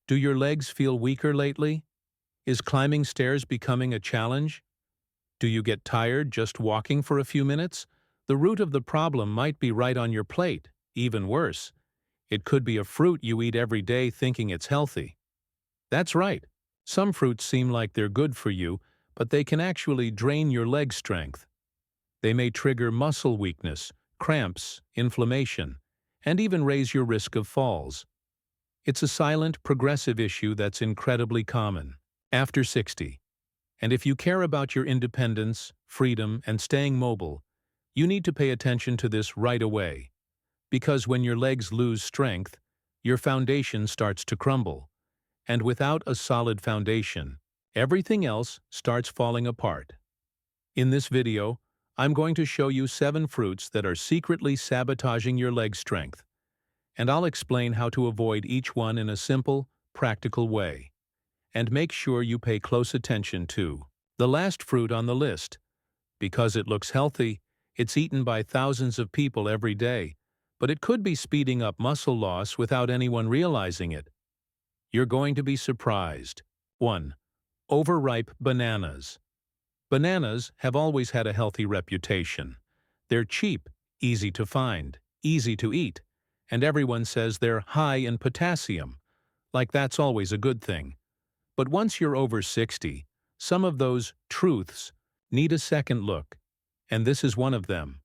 Do your legs feel weaker lately? Is climbing stairs becoming a challenge? Do you get tired just walking for a few minutes? The root of the problem might be right on your plate. Even worse, it could be a fruit you eat every day thinking it's healthy. That's right. Some fruits seem like they're good for you, but they can actually drain your leg strength. They may trigger muscle weakness, cramps, inflammation, and even raise your risk of falls. It's a silent, progressive issue that's incredibly common after 60. And if you care about your independence, freedom, and staying mobile, you need to pay attention to this right away. Because when your legs lose strength, your foundation starts to crumble. And without a solid foundation, everything else starts falling apart. In this video, I'm going to show you 7 fruits that are secretly sabotaging your leg strength. And I'll explain how to avoid each one in a simple, practical way. And make sure you pay close attention to the last fruit on the list. Because it looks healthy, it's eaten by thousands of people every day, but it could be speeding up muscle loss without anyone realizing it. You're going to be surprised. 1. Overripe bananas. Bananas have always had a healthy reputation. They're cheap, easy to find, easy to eat, and everyone says they're high in potassium. Like that's always a good thing. But once you're over 60, some of those truths need a second look, and this is one of them.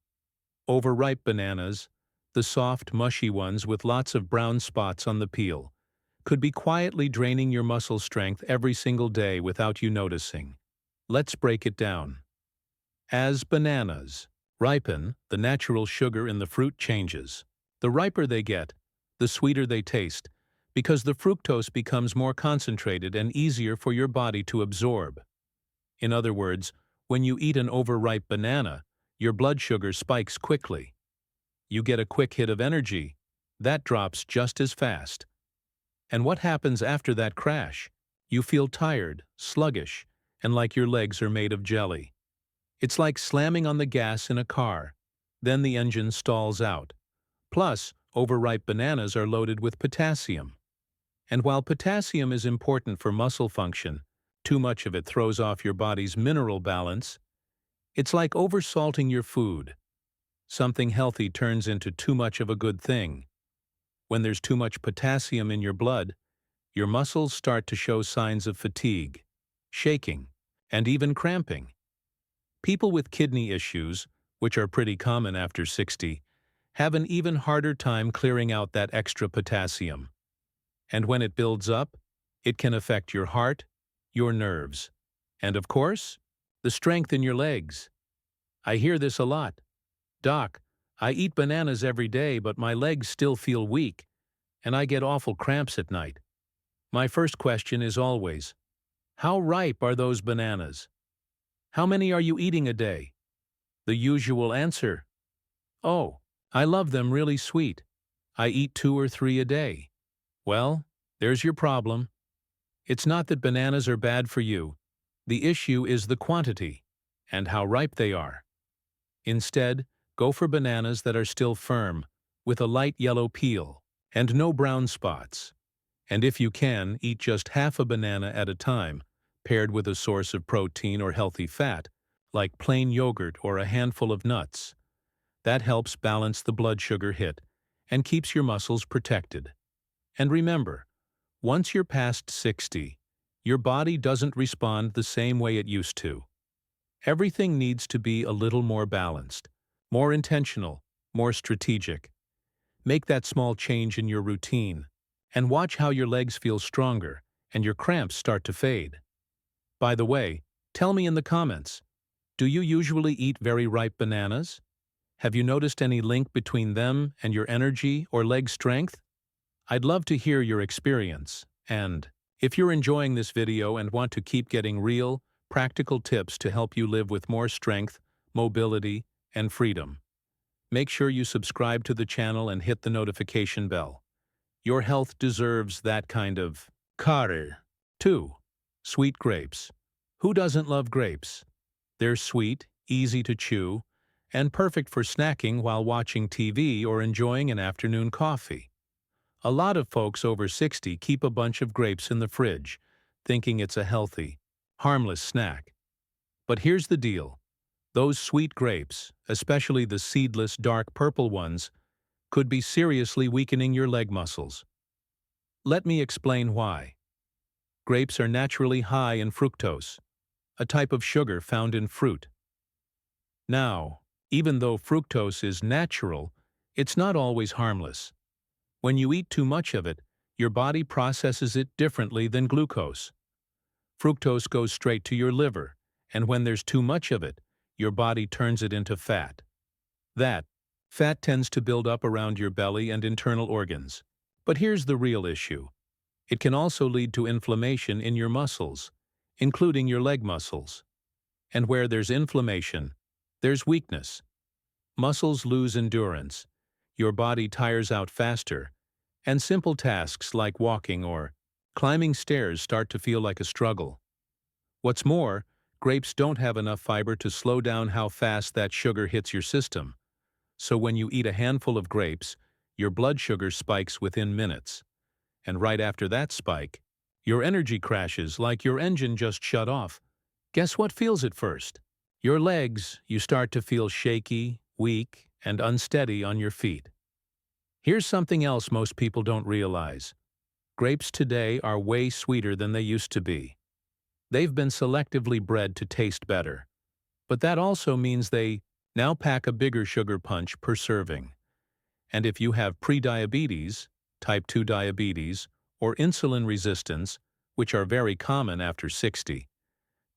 Overripe bananas, the soft, mushy ones with lots of brown spots on the peel, could be quietly draining your muscle strength every single day without you noticing. Let's break it down. As bananas ripen, the natural sugar in the fruit changes. The riper they get, the sweeter they taste, because the fructose becomes more concentrated and easier for your body to absorb. In other words, when you eat an overripe banana, your blood sugar spikes quickly. You get a quick hit of energy. That drops just as fast. And what happens after that crash? You feel tired, sluggish, and like your legs are made of jelly. It's like slamming on the gas in a car. Then the engine stalls out. Plus, overripe bananas are loaded with potassium. And while potassium is important for muscle function, too much of it throws off your body's mineral balance. It's like oversalting your food. Something healthy turns into too much of a good thing. When there's too much potassium in your blood, your muscles start to show signs of fatigue, shaking, and even cramping. People with kidney issues, which are pretty common after 60, have an even harder time clearing out that extra potassium. And when it builds up, it can affect your heart, your nerves, and of course, the strength in your legs. I hear this a lot. Doc, I eat bananas every day, but my legs still feel weak, and I get awful cramps at night. My first question is always, how ripe are those bananas? How many are you eating a day? The usual answer, oh, I love them really sweet. I eat 2 or 3 a day. Well, there's your problem. It's not that bananas are bad for you. The issue is the quantity and how ripe they are. Instead, go for bananas that are still firm, with a light yellow peel, and no brown spots. And if you can, eat just half a banana at a time, paired with a source of protein or healthy fat, like plain yogurt or a handful of nuts. That helps balance the blood sugar hit and keeps your muscles protected. And remember, once you're past 60, your body doesn't respond the same way it used to. Everything needs to be a little more balanced, more intentional, more strategic. Make that small change in your routine, and watch how your legs feel stronger and your cramps start to fade. By the way, tell me in the comments, do you usually eat very ripe bananas? Have you noticed any link between them and your energy or leg strength? I'd love to hear your experience, and if you're enjoying this video and want to keep getting real, practical tips to help you live with more strength, mobility, and freedom, make sure you subscribe to the channel and hit the notification bell. Your health deserves that kind of care. 2. Sweet grapes. Who doesn't love grapes? They're sweet, easy to chew, and perfect for snacking while watching TV or enjoying an afternoon coffee. A lot of folks over 60 keep a bunch of grapes in the fridge, thinking it's a healthy, harmless snack. But here's the deal. Those sweet grapes, especially the seedless dark purple ones, could be seriously weakening your leg muscles. Let me explain why. Grapes are naturally high in fructose, a type of sugar found in fruit. Now, even though fructose is natural, it's not always harmless. When you eat too much of it, your body processes it differently than glucose. Fructose goes straight to your liver, and when there's too much of it, your body turns it into fat. That fat tends to build up around your belly and internal organs. But here's the real issue. It can also lead to inflammation in your muscles, including your leg muscles. And where there's inflammation, there's weakness. Muscles lose endurance, your body tires out faster, and simple tasks like walking or climbing stairs start to feel like a struggle. What's more, grapes don't have enough fiber to slow down how fast that sugar hits your system. So when you eat a handful of grapes, your blood sugar spikes within minutes. And right after that spike, your energy crashes like your engine just shut off. Guess what feels it first? Your legs. You start to feel shaky, weak, and unsteady on your feet. Here's something else most people don't realize. Grapes today are way sweeter than they used to be. They've been selectively bred to taste better. But that also means they now pack a bigger sugar punch per serving. And if you have prediabetes, type 2 diabetes, or insulin resistance, which are very common after 60,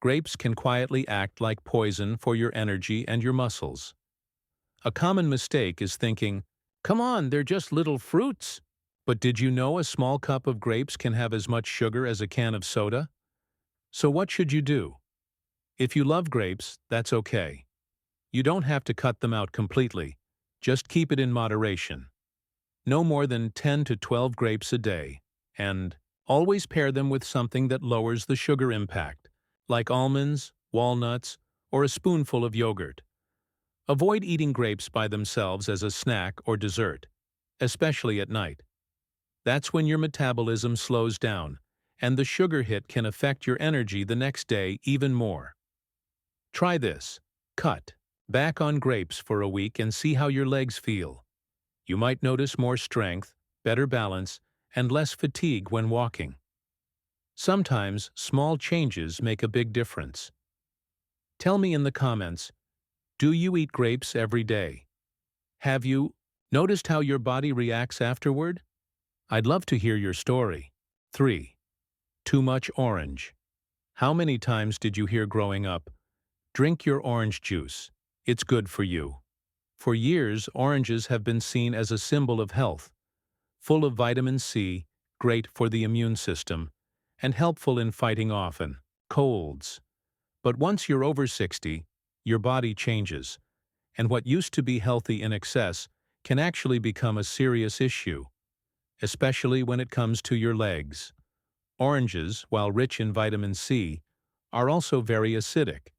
grapes can quietly act like poison for your energy and your muscles. A common mistake is thinking, come on, they're just little fruits. But did you know a small cup of grapes can have as much sugar as a can of soda? So what should you do? If you love grapes, that's okay. You don't have to cut them out completely. Just keep it in moderation. No more than 10 to 12 grapes a day, and always pair them with something that lowers the sugar impact, like almonds, walnuts, or a spoonful of yogurt. Avoid eating grapes by themselves as a snack or dessert, especially at night. That's when your metabolism slows down, and the sugar hit can affect your energy the next day even more. Try this. Cut back on grapes for a week and see how your legs feel. You might notice more strength, better balance, and less fatigue when walking. Sometimes small changes make a big difference. Tell me in the comments, do you eat grapes every day? Have you noticed how your body reacts afterward? I'd love to hear your story. 3. Too much orange. How many times did you hear growing up, drink your orange juice, it's good for you? For years, oranges have been seen as a symbol of health, full of vitamin C, great for the immune system, and helpful in fighting off colds. But once you're over 60, your body changes, and what used to be healthy in excess can actually become a serious issue, especially when it comes to your legs. Oranges, while rich in vitamin C, are also very acidic,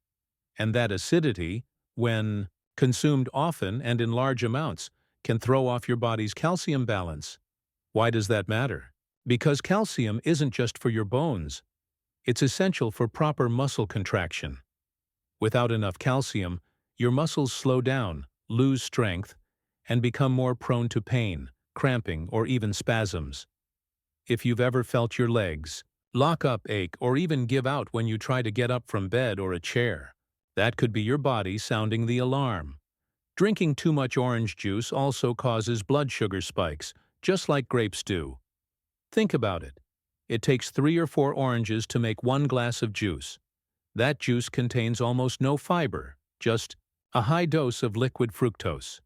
and that acidity, when consumed often and in large amounts, can throw off your body's calcium balance. Why does that matter? Because calcium isn't just for your bones. It's essential for proper muscle contraction. Without enough calcium, your muscles slow down, lose strength, and become more prone to pain, cramping, or even spasms. If you've ever felt your legs lock up, ache, or even give out when you try to get up from bed or a chair, that could be your body sounding the alarm. Drinking too much orange juice also causes blood sugar spikes, just like grapes do. Think about it. It takes 3 or 4 oranges to make 1 glass of juice. That juice contains almost no fiber, just a high dose of liquid fructose.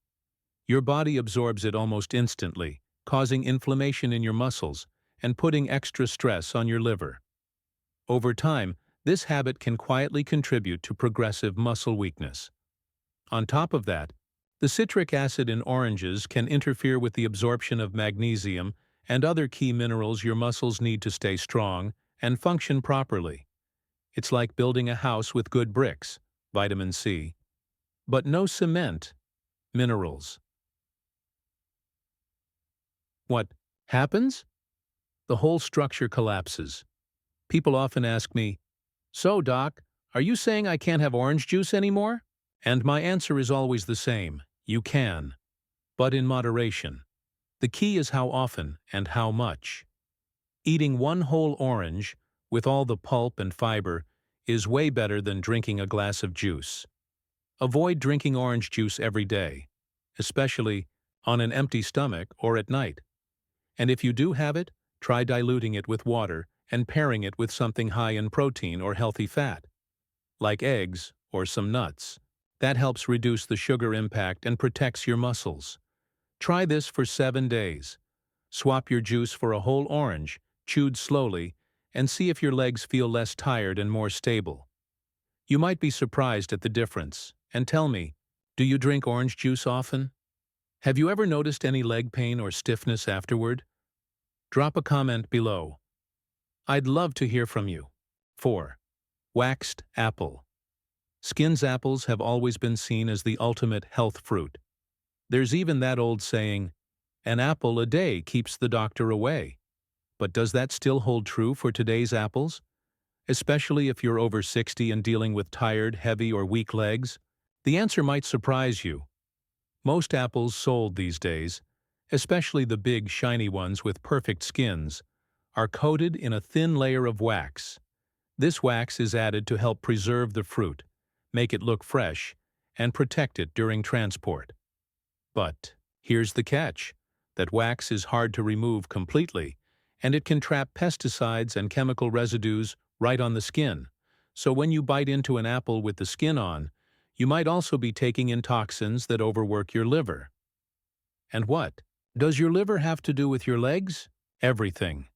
Your body absorbs it almost instantly, causing inflammation in your muscles and putting extra stress on your liver. Over time, this habit can quietly contribute to progressive muscle weakness. On top of that, the citric acid in oranges can interfere with the absorption of magnesium and other key minerals your muscles need to stay strong and function properly. It's like building a house with good bricks, vitamin C, but no cement, minerals. What Happens? The whole structure collapses. People often ask me, "So, doc, are you saying I can't have orange juice anymore?" And my answer is always the same: you can, but in moderation. The key is how often and how much. Eating one whole orange, with all the pulp and fiber, is way better than drinking a glass of juice. Avoid drinking orange juice every day, especially on an empty stomach or at night. And if you do have it, try diluting it with water and pairing it with something high in protein or healthy fat, like eggs or some nuts. That helps reduce the sugar impact and protects your muscles. Try this for 7 days. Swap your juice for a whole orange, chewed slowly, and see if your legs feel less tired and more stable. You might be surprised at the difference. And tell me, do you drink orange juice often? Have you ever noticed any leg pain or stiffness afterward? Drop a comment below. I'd love to hear from you. 4. Waxed apple. Skins apples have always been seen as the ultimate health fruit. There's even that old saying, "An apple a day keeps the doctor away." But does that still hold true for today's apples? Especially if you're over 60 and dealing with tired, heavy, or weak legs? The answer might surprise you. Most apples sold these days, especially the big, shiny ones with perfect skins, are coated in a thin layer of wax. This wax is added to help preserve the fruit, make it look fresh, and protect it during transport. But here's the catch: that wax is hard to remove completely, and it can trap pesticides and chemical residues right on the skin. So when you bite into an apple with the skin on, you might also be taking in toxins that overwork your liver. And what does your liver have to do with your legs? Everything.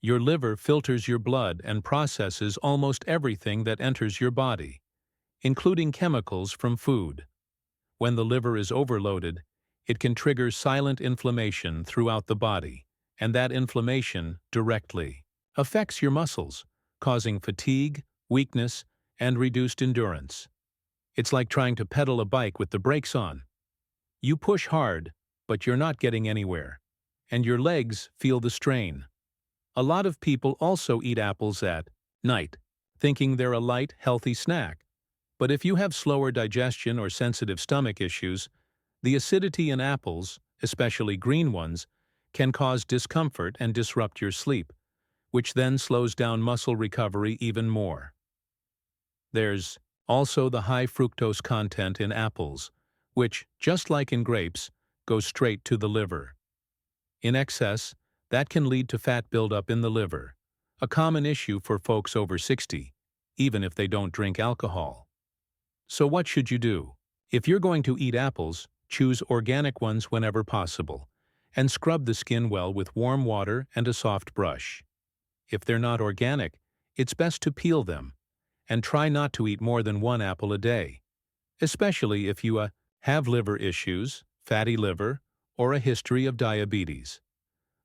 Your liver filters your blood and processes almost everything that enters your body, including chemicals from food. When the liver is overloaded, it can trigger silent inflammation throughout the body, and that inflammation directly affects your muscles, causing fatigue, weakness, and reduced endurance. It's like trying to pedal a bike with the brakes on. You push hard, but you're not getting anywhere, and your legs feel the strain. A lot of people also eat apples at night, thinking they're a light, healthy snack. But if you have slower digestion or sensitive stomach issues, the acidity in apples, especially green ones, can cause discomfort and disrupt your sleep, which then slows down muscle recovery even more. There's also the high fructose content in apples, which, just like in grapes, goes straight to the liver. In excess, that can lead to fat buildup in the liver, a common issue for folks over 60, even if they don't drink alcohol. So what should you do? If you're going to eat apples, choose organic ones whenever possible, and scrub the skin well with warm water and a soft brush. If they're not organic, it's best to peel them, and try not to eat more than one apple a day, especially if you have liver issues, fatty liver, or a history of diabetes.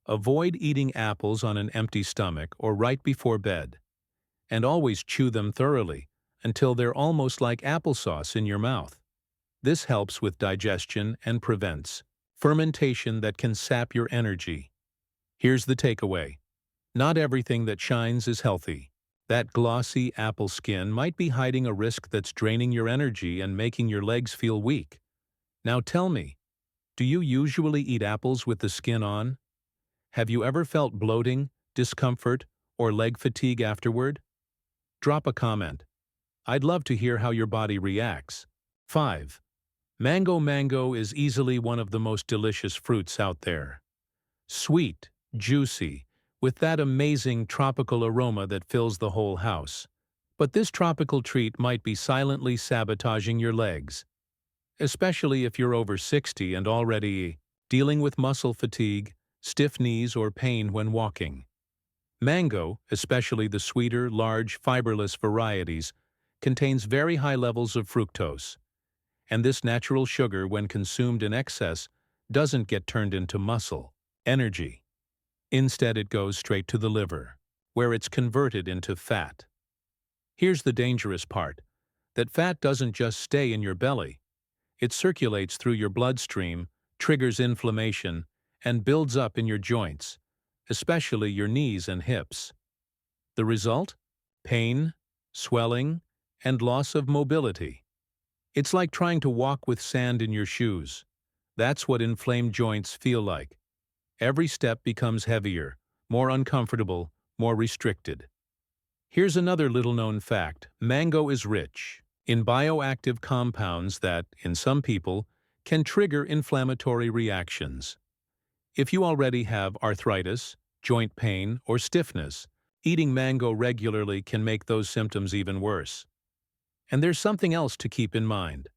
Avoid eating apples on an empty stomach or right before bed, and always chew them thoroughly until they're almost like applesauce in your mouth. This helps with digestion and prevents fermentation that can sap your energy. Here's the takeaway: not everything that shines is healthy. That glossy apple skin might be hiding a risk that's draining your energy and making your legs feel weak. Now tell me, do you usually eat apples with the skin on? Have you ever felt bloating, discomfort, or leg fatigue afterward? Drop a comment. I'd love to hear how your body reacts. 5. Mango is easily one of the most delicious fruits out there. Sweet, juicy, with that amazing tropical aroma that fills the whole house. But this tropical treat might be silently sabotaging your legs, especially if you're over 60 and already dealing with muscle fatigue, stiff knees, or pain when walking. Mango, especially the sweeter, large, fiberless varieties, contains very high levels of fructose, and this natural sugar, when consumed in excess, doesn't get turned into muscle energy. Instead, it goes straight to the liver, where it's converted into fat. Here's the dangerous part: that fat doesn't just stay in your belly. It circulates through your bloodstream, triggers inflammation, and builds up in your joints, especially your knees and hips. The result? Pain, swelling, and loss of mobility. It's like trying to walk with sand in your shoes. That's what inflamed joints feel like. Every step becomes heavier, more uncomfortable, more restricted. Here's another little-known fact. Mango is rich in bioactive compounds that, in some people, can trigger inflammatory reactions. If you already have arthritis, joint pain, or stiffness, eating mango regularly can make those symptoms even worse. And there's something else to keep in mind.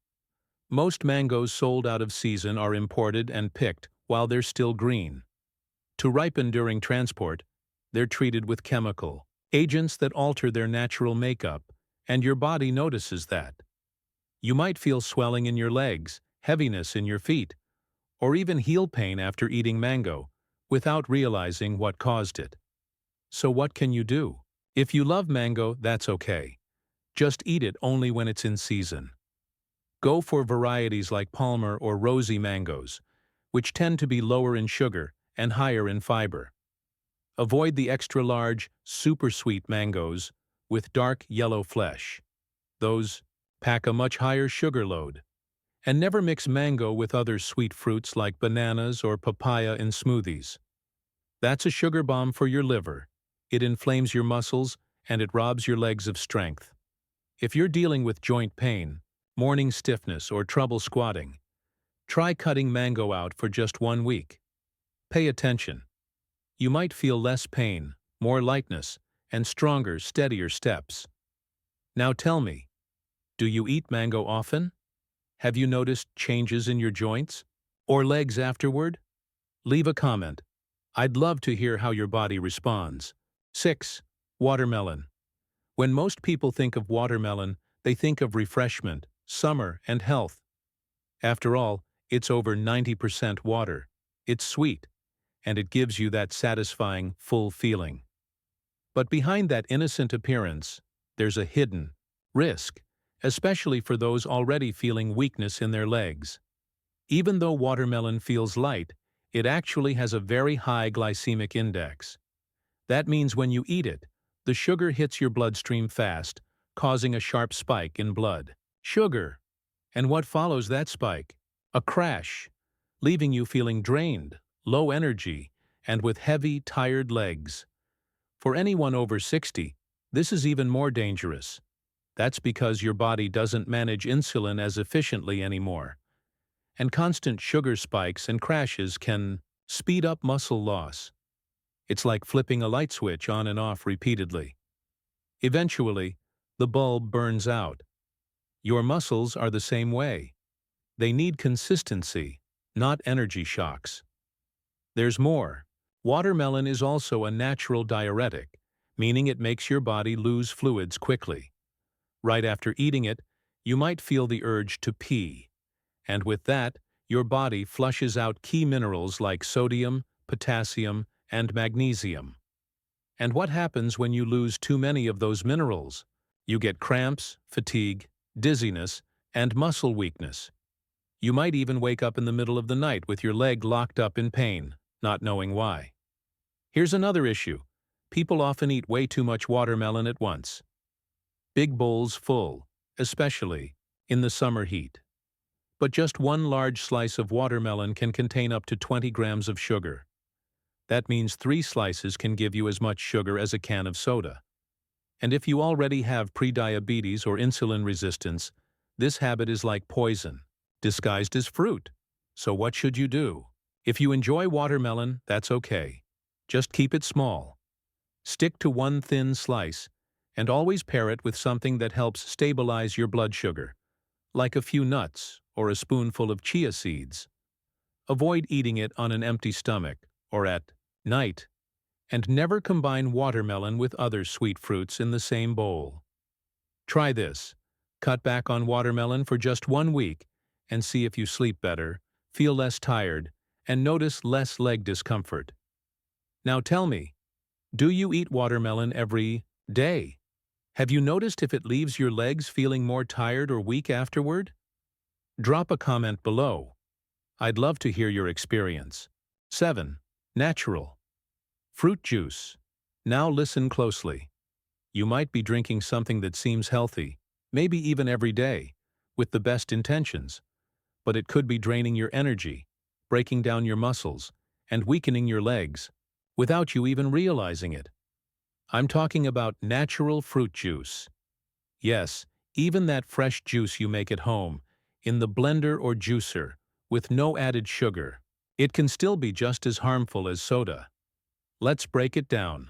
Most mangoes sold out of season are imported and picked while they're still green. To ripen during transport, they're treated with chemical agents that alter their natural makeup, and your body notices that. You might feel swelling in your legs, heaviness in your feet, or even heel pain after eating mango, without realizing what caused it. So what can you do? If you love mango, that's okay. Just eat it only when it's in season. Go for varieties like Palmer or Rosy mangoes, which tend to be lower in sugar and higher in fiber. Avoid the extra-large, super-sweet mangoes with dark yellow flesh. Those pack a much higher sugar load. And never mix mango with other sweet fruits like bananas or papaya in smoothies. That's a sugar bomb for your liver. It inflames your muscles and it robs your legs of strength. If you're dealing with joint pain, morning stiffness, or trouble squatting, try cutting mango out for just 1 week. Pay attention. You might feel less pain, more lightness, and stronger, steadier steps. Now tell me, do you eat mango often? Have you noticed changes in your joints or legs afterward? Leave a comment. I'd love to hear how your body responds. 6. Watermelon. When most people think of watermelon, they think of refreshment, summer, and health. After all, it's over 90% water. It's sweet, and it gives you that satisfying, full feeling. But behind that innocent appearance, there's a hidden risk, especially for those already feeling weakness in their legs. Even though watermelon feels light, it actually has a very high glycemic index. That means when you eat it, the sugar hits your bloodstream fast, causing a sharp spike in blood sugar. And what follows that spike? A crash, leaving you feeling drained, low energy, and with heavy, tired legs. For anyone over 60, this is even more dangerous. That's because your body doesn't manage insulin as efficiently anymore. And constant sugar spikes and crashes can speed up muscle loss. It's like flipping a light switch on and off repeatedly. Eventually, the bulb burns out. Your muscles are the same way. They need consistency, not energy shocks. There's more. Watermelon is also a natural diuretic, meaning it makes your body lose fluids quickly. Right after eating it, you might feel the urge to pee. And with that, your body flushes out key minerals like sodium, potassium, and magnesium. And what happens when you lose too many of those minerals? You get cramps, fatigue, dizziness, and muscle weakness. You might even wake up in the middle of the night with your leg locked up in pain, not knowing why. Here's another issue. People often eat way too much watermelon at once. Big bowls full, especially in the summer heat. But just one large slice of watermelon can contain up to 20 grams of sugar. That means 3 slices can give you as much sugar as a can of soda. And if you already have prediabetes or insulin resistance, this habit is like poison, disguised as fruit. So what should you do? If you enjoy watermelon, that's okay. Just keep it small. Stick to one thin slice, and always pair it with something that helps stabilize your blood sugar, like a few nuts or a spoonful of chia seeds. Avoid eating it on an empty stomach or at night, and never combine watermelon with other sweet fruits in the same bowl. Try this. Cut back on watermelon for just 1 week and see if you sleep better, feel less tired, and notice less leg discomfort. Now tell me, do you eat watermelon every day? Have you noticed if it leaves your legs feeling more tired or weak afterward? Drop a comment below. I'd love to hear your experience. 7. Natural. Fruit juice. Now listen closely. You might be drinking something that seems healthy, maybe even every day, with the best intentions, but it could be draining your energy, breaking down your muscles, and weakening your legs, without you even realizing it. I'm talking about natural fruit juice. Yes, even that fresh juice you make at home, in the blender or juicer, with no added sugar. It can still be just as harmful as soda. Let's break it down.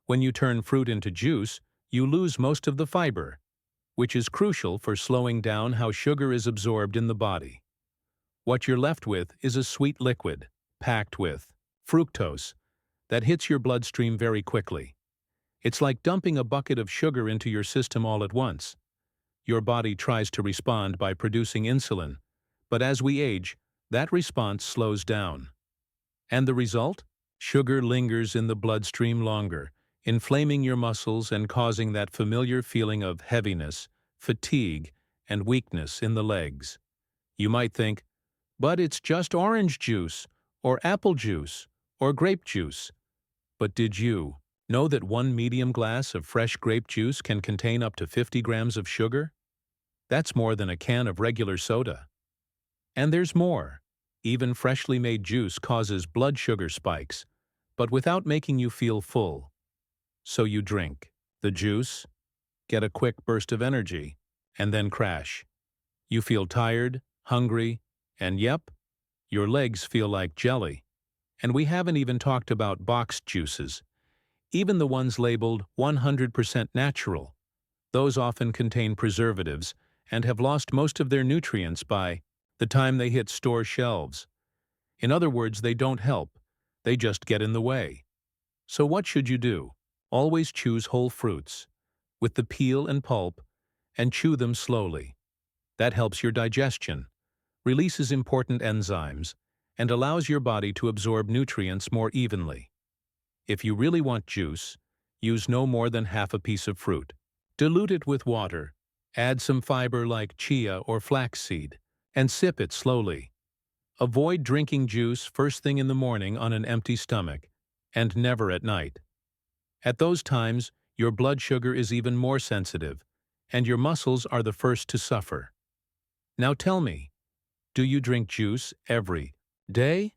When you turn fruit into juice, you lose most of the fiber, which is crucial for slowing down how sugar is absorbed in the body. What you're left with is a sweet liquid, packed with fructose, that hits your bloodstream very quickly. It's like dumping a bucket of sugar into your system all at once. Your body tries to respond by producing insulin, but as we age, that response slows down. And the result? Sugar lingers in the bloodstream longer, inflaming your muscles and causing that familiar feeling of heaviness, fatigue, and weakness in the legs. You might think, but it's just orange juice, or apple juice, or grape juice. But did you know that one medium glass of fresh grape juice can contain up to 50 grams of sugar? That's more than a can of regular soda. And there's more. Even freshly made juice causes blood sugar spikes, but without making you feel full. So you drink the juice, get a quick burst of energy, and then crash. You feel tired, hungry, and yep, your legs feel like jelly. And we haven't even talked about boxed juices, even the ones labeled 100% natural. Those often contain preservatives and have lost most of their nutrients by the time they hit store shelves. In other words, they don't help, they just get in the way. So what should you do? Always choose whole fruits, with the peel and pulp, and chew them slowly. That helps your digestion, releases important enzymes, and allows your body to absorb nutrients more evenly. If you really want juice, use no more than half a piece of fruit. Dilute it with water, add some fiber like chia or flaxseed, and sip it slowly. Avoid drinking juice first thing in the morning on an empty stomach, and never at night. At those times, your blood sugar is even more sensitive, and your muscles are the first to suffer. Now tell me, do you drink juice every day?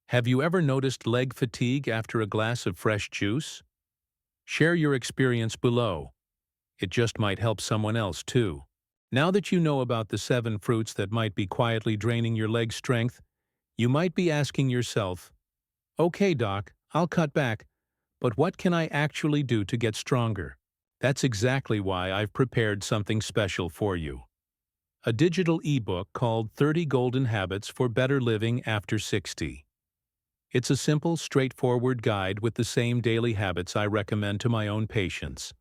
Have you ever noticed leg fatigue after a glass of fresh juice? Share your experience below. It just might help someone else too. Now that you know about the 7 fruits that might be quietly draining your leg strength, you might be asking yourself, okay, doc, I'll cut back, but what can I actually do to get stronger? That's exactly why I've prepared something special for you. A digital ebook called 30 Golden Habits for Better Living After 60. It's a simple, straightforward guide with the same daily habits I recommend to my own patients.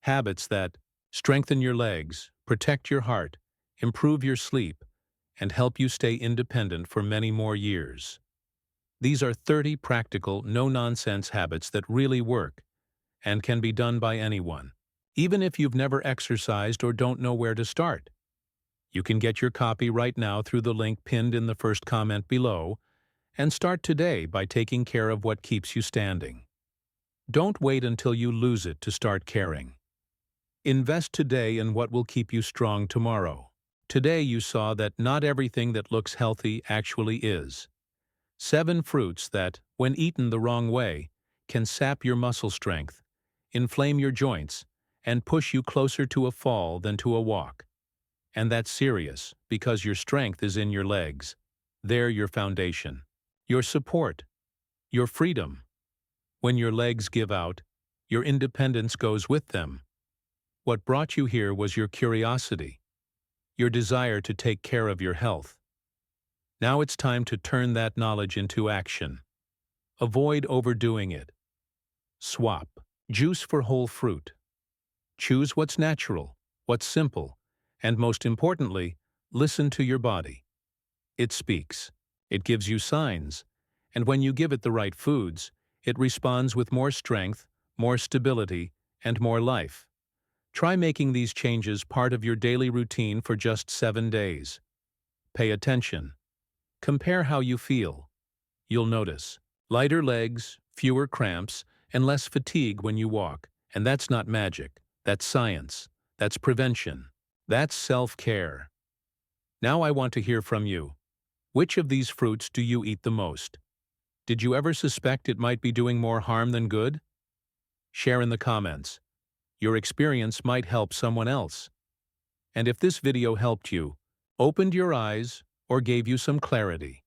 Habits that strengthen your legs, protect your heart, improve your sleep, and help you stay independent for many more years. These are 30 practical, no-nonsense habits that really work and can be done by anyone, even if you've never exercised or don't know where to start. You can get your copy right now through the link pinned in the first comment below, and start today by taking care of what keeps you standing. Don't wait until you lose it to start caring. Invest today in what will keep you strong tomorrow. Today you saw that not everything that looks healthy actually is. 7 fruits that, when eaten the wrong way, can sap your muscle strength, inflame your joints, and push you closer to a fall than to a walk. And that's serious, because your strength is in your legs. They're your foundation, your support, your freedom. When your legs give out, your independence goes with them. What brought you here was your curiosity, your desire to take care of your health. Now it's time to turn that knowledge into action. Avoid overdoing it. Swap juice for whole fruit. Choose what's natural, what's simple, and most importantly, listen to your body. It speaks. It gives you signs. And when you give it the right foods, it responds with more strength, more stability, and more life. Try making these changes part of your daily routine for just 7 days. Pay attention. Compare how you feel. You'll notice lighter legs, fewer cramps, and less fatigue when you walk. And that's not magic. That's science. That's prevention. That's self-care. Now I want to hear from you. Which of these fruits do you eat the most? Did you ever suspect it might be doing more harm than good? Share in the comments. Your experience might help someone else. And if this video helped you, opened your eyes, or gave you some clarity,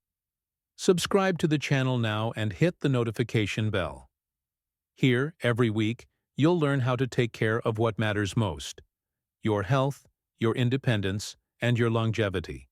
subscribe to the channel now and hit the notification bell. Here, every week, you'll learn how to take care of what matters most: your health, your independence, and your longevity.